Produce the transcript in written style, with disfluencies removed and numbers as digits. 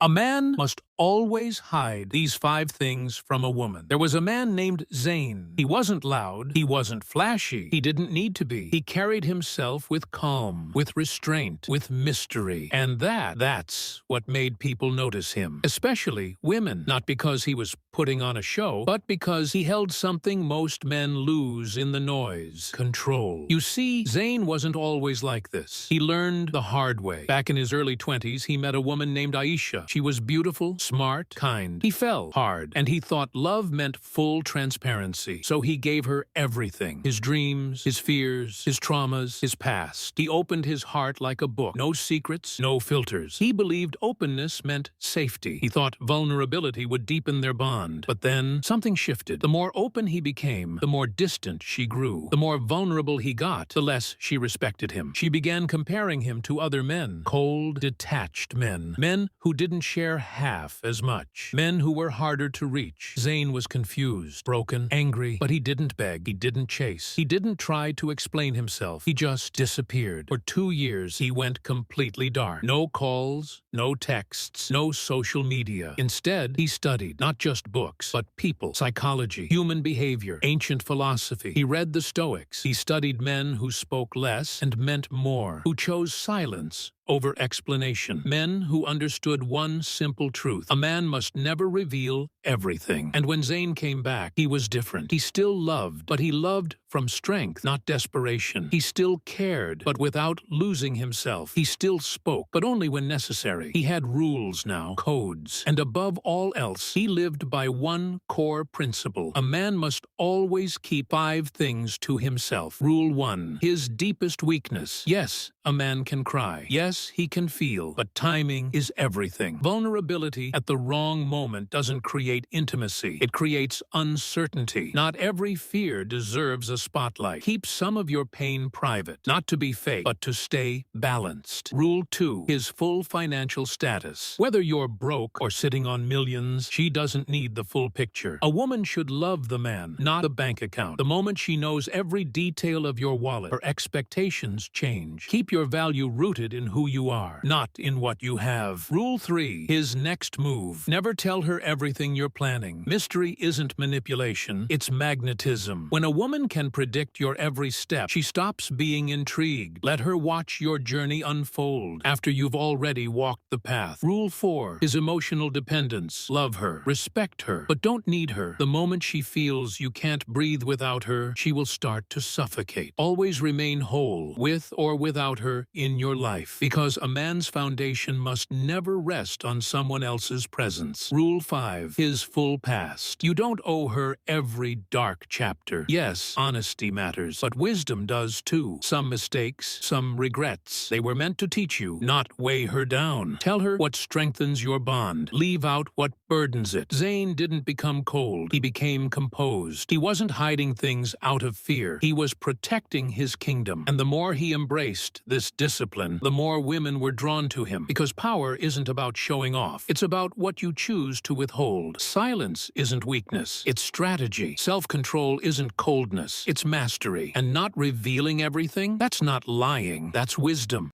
A man must always hide these 5 things from a woman. There was a man named Zayn. He wasn't loud. He wasn't flashy. He didn't need to be. He carried himself with calm, with restraint, with mystery. And that's what made people notice him, especially women. Not because he was putting on a show, but because he held something most men lose in the noise: control. You see, Zayn wasn't always like this. He learned the hard way. Back in his early 20s, he met a woman named Aisha. She was beautiful, smart, kind. He fell hard, and he thought love meant full transparency. So he gave her everything: his dreams, his fears, his traumas, his past. He opened his heart like a book. No secrets, no filters. He believed openness meant safety. He thought vulnerability would deepen their bond. But then something shifted. The more open he became, the more distant she grew. The more vulnerable he got, the less she respected him. She began comparing him to other men: cold, detached men. Men who didn't share half as much. Men who were harder to reach. Zayn was confused, broken, angry, but he didn't beg. He didn't chase. He didn't try to explain himself. He just disappeared. For 2 years, he went completely dark. No calls, no texts, no social media. Instead, he studied not just books, but people, psychology, human behavior, ancient philosophy. He read the Stoics. He studied men who spoke less and meant more, who chose silence over explanation. Men who understood one simple truth: a man must never reveal everything. And when Zayn came back, he was different. He still loved, but he loved from strength, not desperation. He still cared, but without losing himself. He still spoke, but only when necessary. He had rules now, codes. And above all else, he lived by one core principle: a man must always keep 5 things to himself. Rule 1: his deepest weakness. Yes, a man can cry. Yes, he can feel, but timing is everything. Vulnerability at the wrong moment doesn't create intimacy. It creates uncertainty. Not every fear deserves a spotlight. Keep some of your pain private, not to be fake, but to stay balanced. Rule 2: his full financial status. Whether you're broke or sitting on millions, she doesn't need the full picture. A woman should love the man, not the bank account. The moment she knows every detail of your wallet, her expectations change. Keep your value rooted in who you are, not in what you have. Rule 3: his next move. Never tell her everything you're planning. Mystery isn't manipulation, it's magnetism. When a woman can predict your every step, she stops being intrigued. Let her watch your journey unfold after you've already walked the path. Rule 4: his emotional dependence. Love her, respect her, but don't need her. The moment she feels you can't breathe without her, she will start to suffocate. Always remain whole, with or without her, in your life, because a man's foundation must never rest on someone else's presence. Rule 5: his full past. You don't owe her every dark chapter. Yes, honesty matters, but wisdom does too. Some mistakes, some regrets. They were meant to teach you, not weigh her down. Tell her what strengthens your bond. Leave out what burdens it. Zayn didn't become cold. He became composed. He wasn't hiding things out of fear. He was protecting his kingdom. And the more he embraced this discipline, the more women were drawn to him. Because power isn't about showing off. It's about what you choose to withhold. Silence isn't weakness. It's strategy. Self-control isn't coldness. It's mastery. And not revealing everything, that's not lying. That's wisdom.